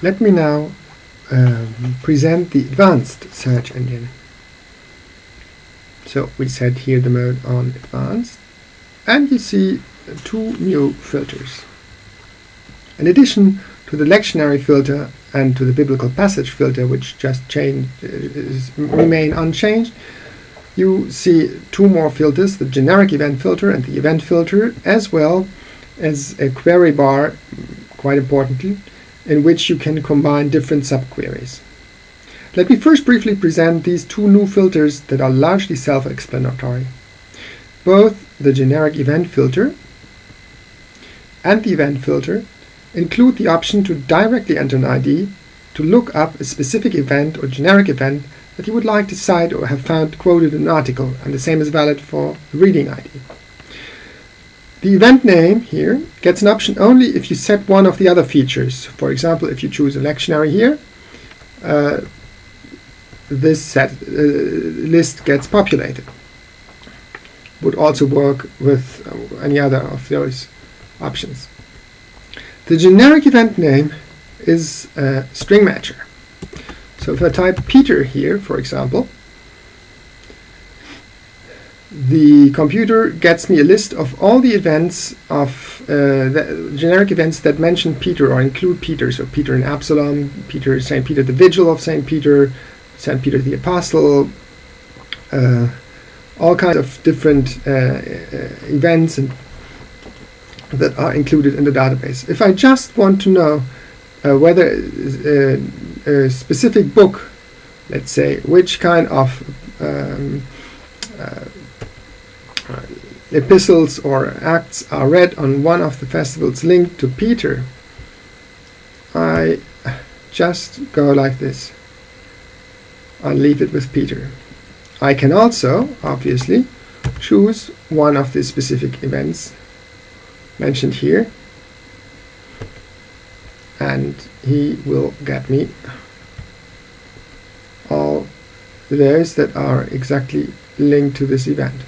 Let me now present the advanced search engine. So we set here the mode on advanced, and you see two new filters. In addition to the lectionary filter and to the biblical passage filter, which just remain unchanged, you see two more filters, the generic event filter and the event filter, as well as a query bar, quite importantly, in which you can combine different subqueries. Let me first briefly present these two new filters that are largely self-explanatory. Both the generic event filter and the event filter include the option to directly enter an ID to look up a specific event or generic event that you would like to cite or have found quoted in an article, and the same is valid for the reading ID. The event name here gets an option only if you set one of the other features. For example, if you choose a lectionary here, this list gets populated. Would also work with any other of those options. The generic event name is a string matcher. So if I type Peter here, for example, the computer gets me a list of all the events of the generic events that mention Peter or include Peter. So Peter and Absalom, St. Peter the Vigil of St. Peter, St. Peter the Apostle, all kinds of different events and that are included in the database. If I just want to know whether a specific book, let's say, which kind of epistles or acts are read on one of the festivals linked to Peter, I just go like this. I'll leave it with Peter. I can also, obviously, choose one of the specific events mentioned here, and he will get me all those that are exactly linked to this event.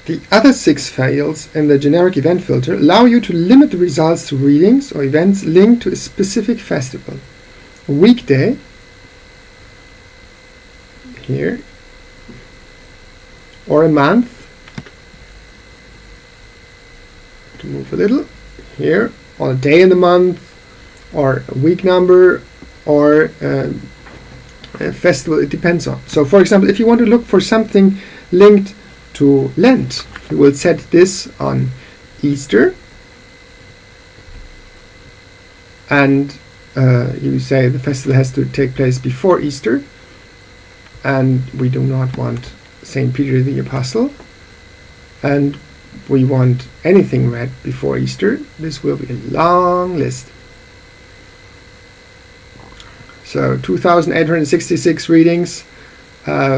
The other 6 fields in the generic event filter allow you to limit the results to readings or events linked to a specific festival. A weekday, here, or a month, to move a little, here, or a day in the month, or a week number, or a festival it depends on. So for example, if you want to look for something linked to Lent, you will set this on Easter, and you say the festival has to take place before Easter, and we do not want St. Peter the Apostle, and we want anything read before Easter. This will be a long list. So 2,866 readings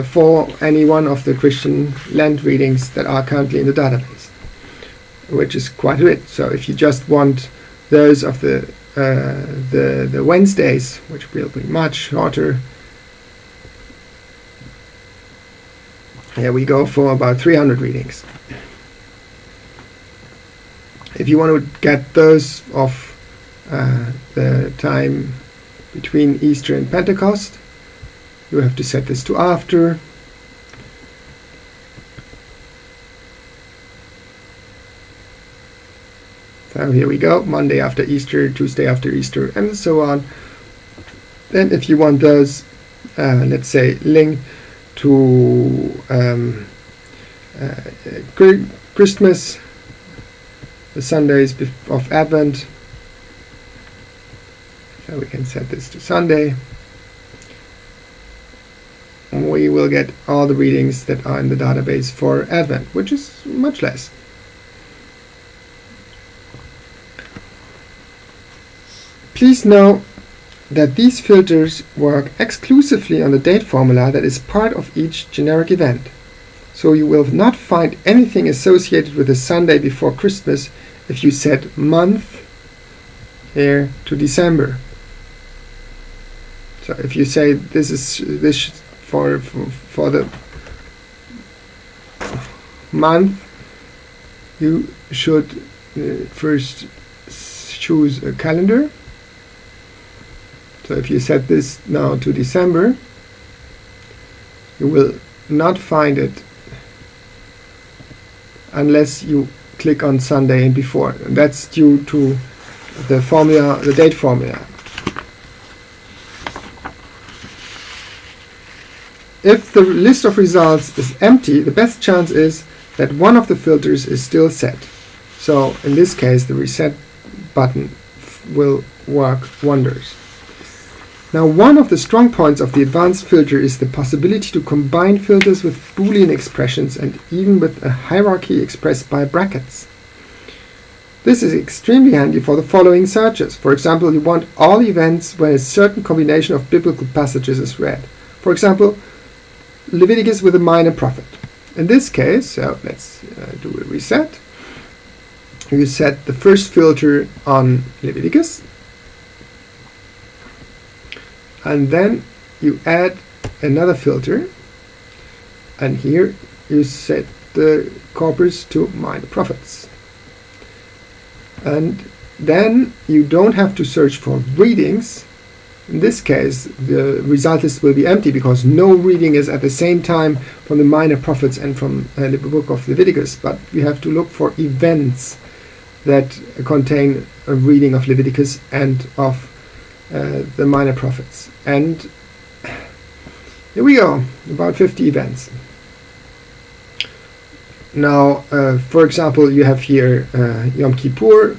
for any one of the Christian Lent readings that are currently in the database, which is quite a bit. So if you just want those of the Wednesdays, which will be much shorter, here we go for about 300 readings. If you want to get those of the time between Easter and Pentecost, you have to set this to after. So here we go, Monday after Easter, Tuesday after Easter, and so on. Then if you want those, let's say, linked to Christmas, the Sundays of Advent, so we can set this to Sunday. We will get all the readings that are in the database for Advent, which is much less. Please know that these filters work exclusively on the date formula that is part of each generic event. So you will not find anything associated with the Sunday before Christmas if you set month here to December. So if you say this is for the month, you should first choose a calendar. So if you set this now to December, you will not find it unless you click on Sunday and before. And that's due to the formula, the date formula. If the list of results is empty, the best chance is that one of the filters is still set. So in this case, the reset button will work wonders. Now, one of the strong points of the advanced filter is the possibility to combine filters with Boolean expressions and even with a hierarchy expressed by brackets. This is extremely handy for the following searches. For example, you want all events when a certain combination of biblical passages is read. For example, Leviticus with a minor prophet. In this case, so let's do a reset. You set the first filter on Leviticus, and then you add another filter, and here you set the corpus to minor prophets. And then you don't have to search for readings. In this case, the result list will be empty because no reading is at the same time from the minor prophets and from the book of Leviticus, but we have to look for events that contain a reading of Leviticus and of the minor prophets. And here we go, about 50 events. Now, for example, you have here Yom Kippur,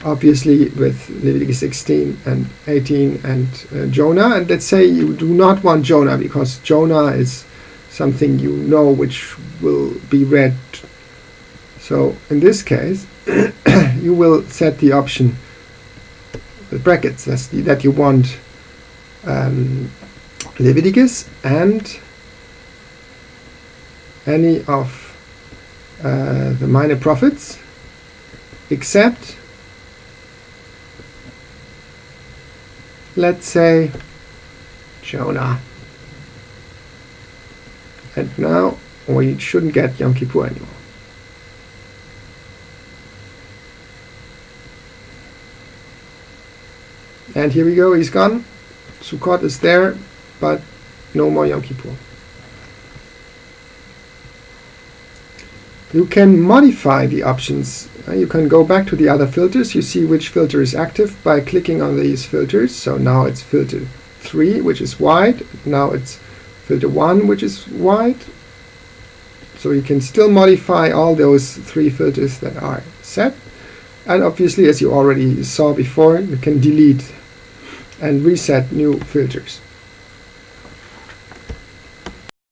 obviously with Leviticus 16 and 18 and Jonah. And let's say you do not want Jonah because Jonah is something you know which will be read. So in this case, you will set the option with brackets that you want Leviticus and any of the minor prophets except, let's say, Jonah. And now we shouldn't get Yom Kippur anymore. And here we go, he's gone. Sukkot is there, but no more Yom Kippur. You can modify the options. You can go back to the other filters. You see which filter is active by clicking on these filters. So now it's filter 3, which is white. Now it's filter 1, which is white. So you can still modify all those 3 filters that are set. And obviously, as you already saw before, you can delete and reset new filters.